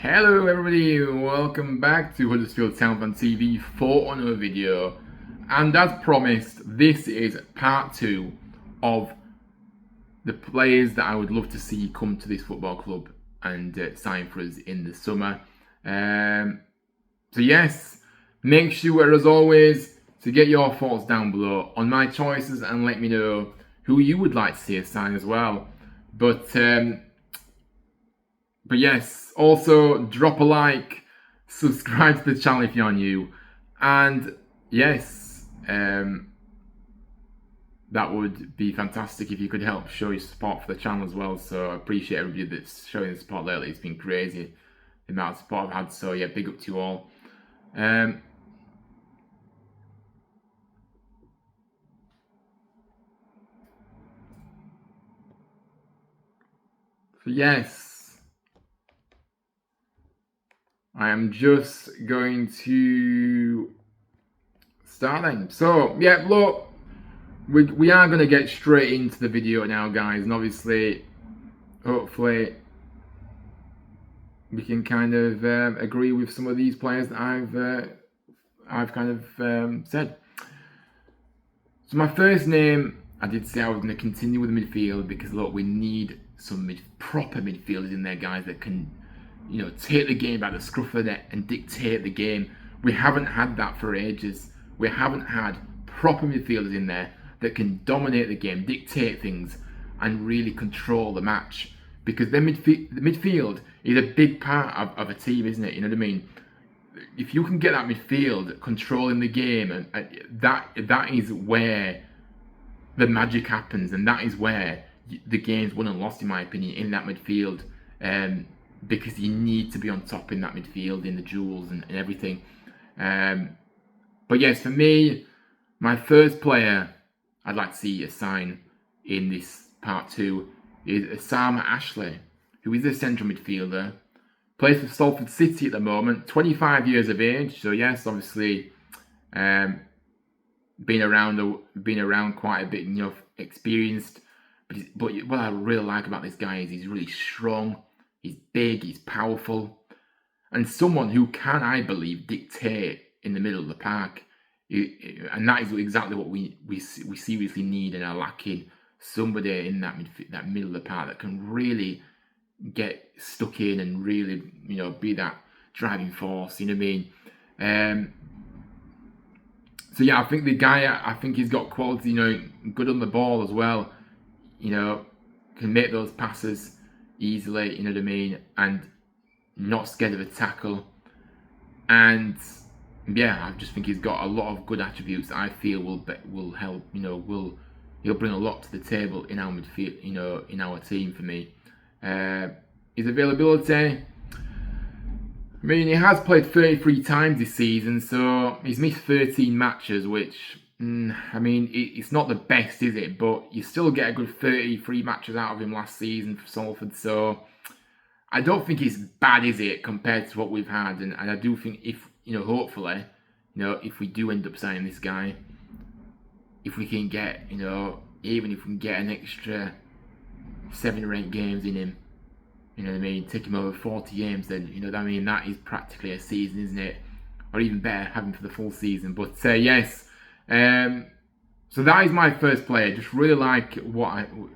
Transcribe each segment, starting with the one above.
Hello everybody, welcome back to Huddersfield Town Fan TV for another video. And as promised, this is part 2 of the players that I would love to see come to this football club and sign for us in the summer. So yes, make sure as always to get your thoughts down below on my choices and let me know who you would like to see us sign as well. But yes, also drop a like, subscribe to the channel if you're new, and yes, that would be fantastic if you could help show your support for the channel as well. So I appreciate everybody that's showing the support lately. It's been crazy, the amount of support I've had. So yeah, big up to you all. So yes, I am just going to start then. So yeah, look, we are going to get straight into the video now, guys, and obviously, hopefully, we can kind of agree with some of these players that I've kind of said. So my first name, I did say I was going to continue with the midfield because look, we need some proper midfielders in there, guys, that can, you know, take the game by the scruff of the neck and dictate the game. We haven't had that for ages. We haven't had proper midfielders in there that can dominate the game, dictate things, and really control the match. Because the midfield is a big part of a team, isn't it? You know what I mean? If you can get that midfield controlling the game, and that is where the magic happens, and that is where the game's won and lost, in my opinion, in that midfield. Because you need to be on top in that midfield, in the duels and everything. But yes, for me, my first player I'd like to see a sign in this part 2 is Ossama Ashley, who is a central midfielder, plays for Salford City at the moment, 25 years of age. So yes, obviously, been around quite a bit, you know, experienced. But what I really like about this guy is he's really strong, he's big, he's powerful, and someone who can, I believe, dictate in the middle of the park. And that is exactly what we seriously need and are lacking. Somebody in that middle of the park that can really get stuck in and really, you know, be that driving force. You know what I mean? So yeah, I think the guy, I think he's got quality. You know, good on the ball as well. You know, can make those passes easily. You know what I mean? And not scared of a tackle. And yeah, I just think he's got a lot of good attributes that I feel will help. You know, he'll bring a lot to the table in our midfield. You know, in our team for me. His availability, I mean, he has played 33 times this season, so he's missed 13 matches, which, I mean, it's not the best, is it? But you still get a good 33 matches out of him last season for Salford, so I don't think it's bad, is it, compared to what we've had? And I do think if, you know, hopefully, you know, if we do end up signing this guy, if we can get, you know, even if we can get an extra 7 or 8 games in him, you know what I mean, take him over 40 games, then, you know what I mean, that is practically a season, isn't it? Or even better, having for the full season. But yes, so that is my first player. Just really like what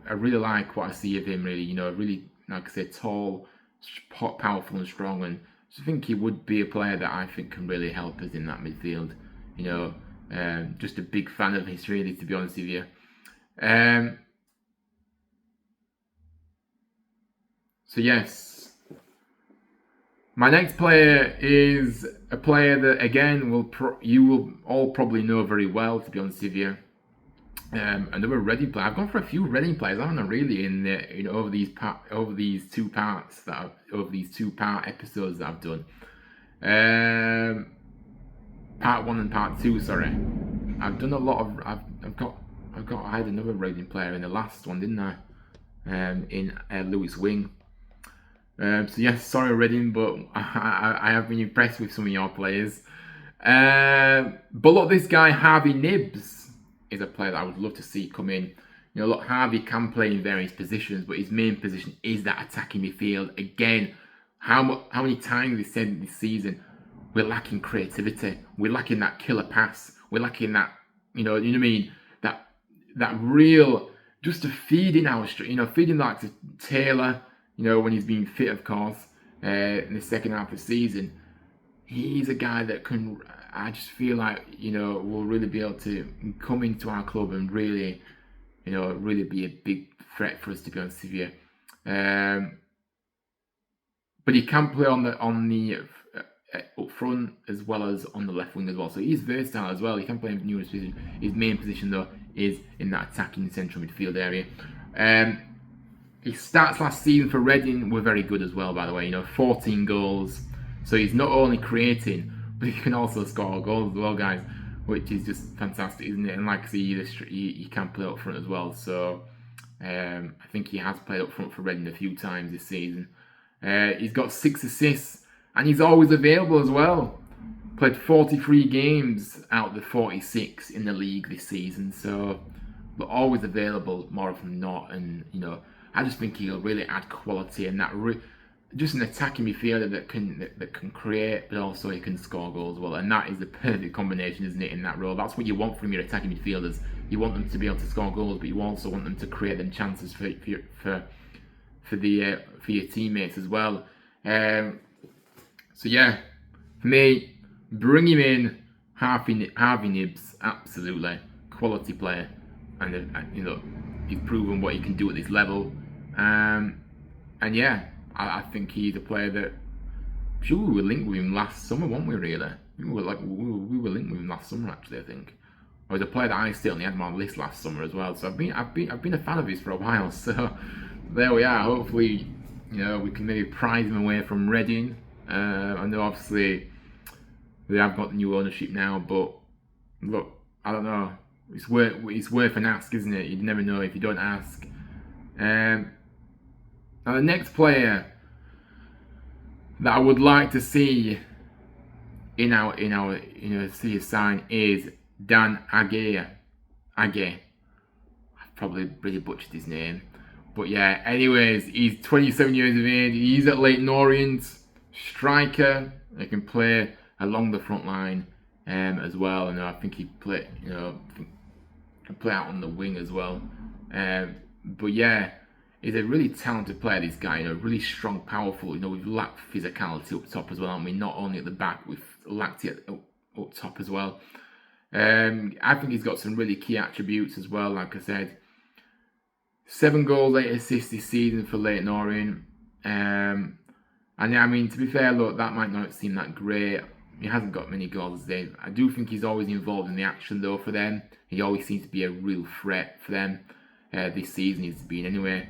I really like what I see of him. Really, you know, really, like I said, tall, powerful, and strong. And I think he would be a player that I think can really help us in that midfield. You know, just a big fan of his, really, to be honest with you. So yes, my next player is a player that, again, you will all probably know very well, to be honest with you. Another Reading player. I've gone for a few Reading players, haven't I? Really, in the, you know, over these 2 parts over these 2-part episodes that I've done. Part 1 and part 2. Sorry, I've done a lot of. I had another Reading player in the last one, didn't I? In Lewis Wing. So yes, sorry Reading, but I have been impressed with some of your players. But look, this guy Harvey Knibbs is a player that I would love to see come in. You know, look, Harvey can play in various positions, but his main position is that attacking midfield. Again, how many times they said this season we're lacking creativity, we're lacking that killer pass, we're lacking that, you know what I mean, that real, just to feed in our, feeding like to Taylor, when he's been fit, of course, in the second half of the season. He's a guy that can, I just feel like, will really be able to come into our club and really, really be a big threat for us, to be honest with you. But he can play on the up front as well as on the left wing as well. So he's versatile as well. He can play in numerous positions. His main position though is in that attacking central midfield area. His stats last season for Reading were very good as well, by the way. 14 goals. So he's not only creating, but he can also score goals as well, guys, which is just fantastic, isn't it? And like I say, he can play up front as well. So I think he has played up front for Reading a few times this season. He's got 6 assists. And he's always available as well. Played 43 games out of the 46 in the league this season. So, but always available more often than not. And, I just think he'll really add quality and that just an attacking midfielder that can create, but also he can score goals as well. And that is the perfect combination, isn't it, in that role? That's what you want from your attacking midfielders. You want them to be able to score goals, but you also want them to create them chances for your teammates as well. So yeah, for me, bring him in, Harvey Knibbs, absolutely quality player, and he's proven what he can do at this level, and yeah, I think he's a player that, sure, we were linked with him last summer, weren't we? Really, we were linked with him last summer, actually. I think it was a player that I certainly had on my list last summer as well. So I've been a fan of his for a while. So there we are. Hopefully, we can maybe prize him away from Reading. I know obviously they have got new ownership now, but look, I don't know. It's worth an ask, isn't it? You never know if you don't ask. Now the next player that I would like to see in our see sign is Dan Agyei. I've probably really butchered his name, but yeah. Anyways, he's 27 years of age. He's at Leyton Orient. Striker. He can play along the front line as well, and I think he can play out on the wing as well. But yeah, he's a really talented player. This guy, really strong, powerful. We've lacked physicality up top as well, and we not only at the back, we've lacked it up top as well. I think he's got some really key attributes as well. Like I said, 7 goals, 8 assists this season for Leyton Orient. And I mean, to be fair, look, that might not seem that great. He hasn't got many goals today. I do think he's always involved in the action, though, for them. He always seems to be a real threat for them. This season he's been anyway,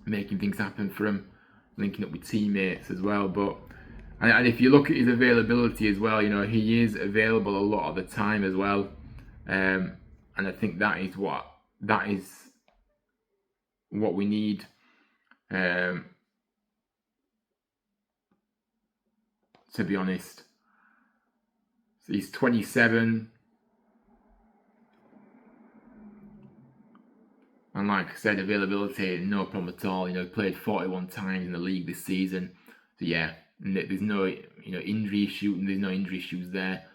making things happen for him, linking up with teammates as well. But and if you look at his availability as well, he is available a lot of the time as well. And I think that is what we need. To be honest, so he's 27, and like I said, availability, no problem at all. Played 41 times in the league this season. So yeah, there's no injury issue, and there's no injury issues there.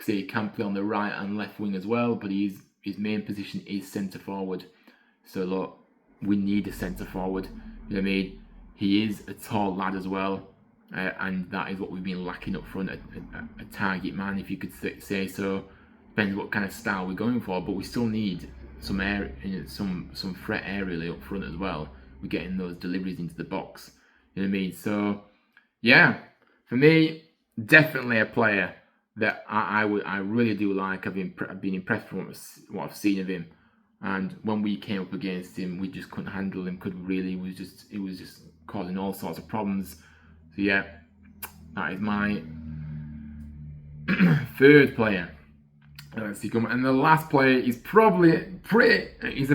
So he can play on the right and left wing as well, but his main position is centre forward. So look, we need a centre forward. I mean, he is a tall lad as well. And that is what we've been lacking up front, a target man, if you could say so. Depends what kind of style we're going for, but we still need some air, some threat aerially up front as well. We're getting those deliveries into the box. You know what I mean? So yeah, for me, definitely a player that I really do like. I've been impressed from what I've seen of him. And when we came up against him, we just couldn't handle him. It was just causing all sorts of problems. So yeah, that is my third player. Let's see, and the last player is probably he's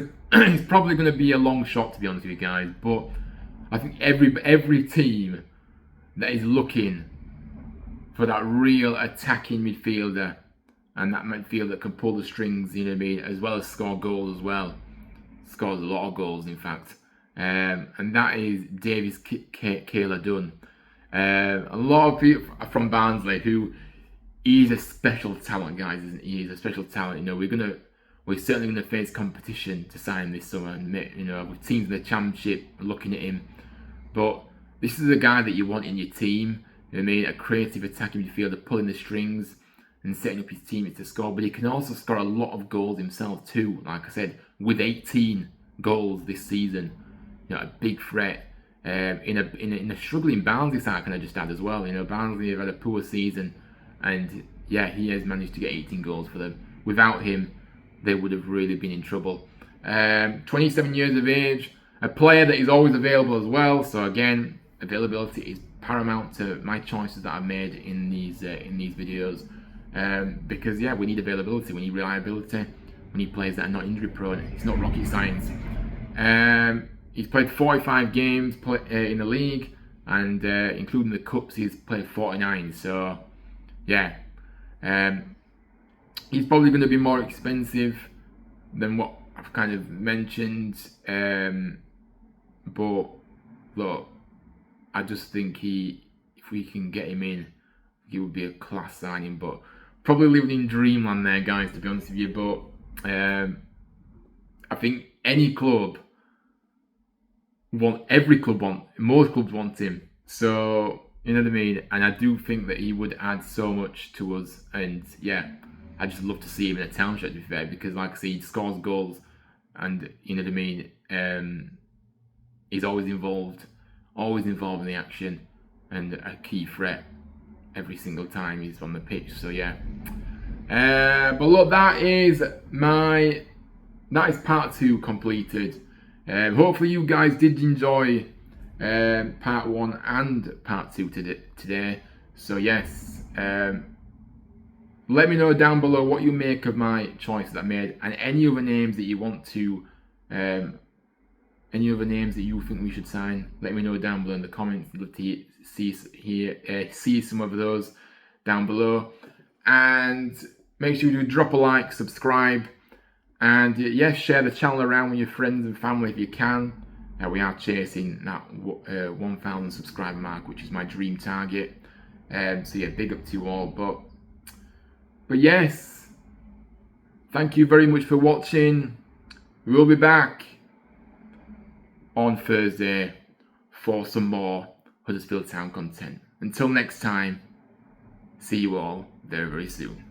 probably going to be a long shot, to be honest with you guys. But I think every team that is looking for that real attacking midfielder, and that midfielder that can pull the strings, as well as score goals as well. Scores a lot of goals, in fact. And that is Keillor-Dunn. A lot of people from Barnsley who he's a special talent, guys, isn't he? He's a special talent. You know, we're certainly gonna face competition to sign him this summer, and you know, with teams in the Championship looking at him. But this is a guy that you want in your team. You know what I mean? A creative attacking midfielder, pulling the strings and setting up his teammates to score. But he can also score a lot of goals himself too. Like I said, with 18 goals this season, you know, a big threat. In a struggling Barnsley side, can I just add as well? You know, Barnsley have had a poor season, and yeah, he has managed to get 18 goals for them. Without him, they would have really been in trouble. 27 years of age, a player that is always available as well. So again, availability is paramount to my choices that I've made in these videos. Because yeah, we need availability, we need reliability, we need players that are not injury prone. It's not rocket science. He's played 45 games in the league, and including the cups, he's played 49. So yeah, he's probably going to be more expensive than what I've kind of mentioned. But look, I just think if we can get him in, he would be a class signing. But probably living in dreamland there, guys, to be honest with you. But I think any club most clubs want him. So, you know what I mean? And I do think that he would add so much to us. And yeah, I just love to see him in a Township, to be fair, because like I say, he scores goals, and you know what I mean? He's always involved in the action, and a key threat every single time he's on the pitch. So yeah. But look, that is part 2 completed. Hopefully you guys did enjoy part 1 and part 2 today. So yes, let me know down below what you make of my choices I made, and any other names that you want to, any other names that you think we should sign. Let me know down below in the comments. I'd love to see some of those down below, and make sure you do drop a like, subscribe. And yes, share the channel around with your friends and family if you can. We are chasing that 1,000 subscriber mark, which is my dream target. So yeah, big up to you all. But yes, thank you very much for watching. We'll be back on Thursday for some more Huddersfield Town content. Until next time, see you all very, very soon.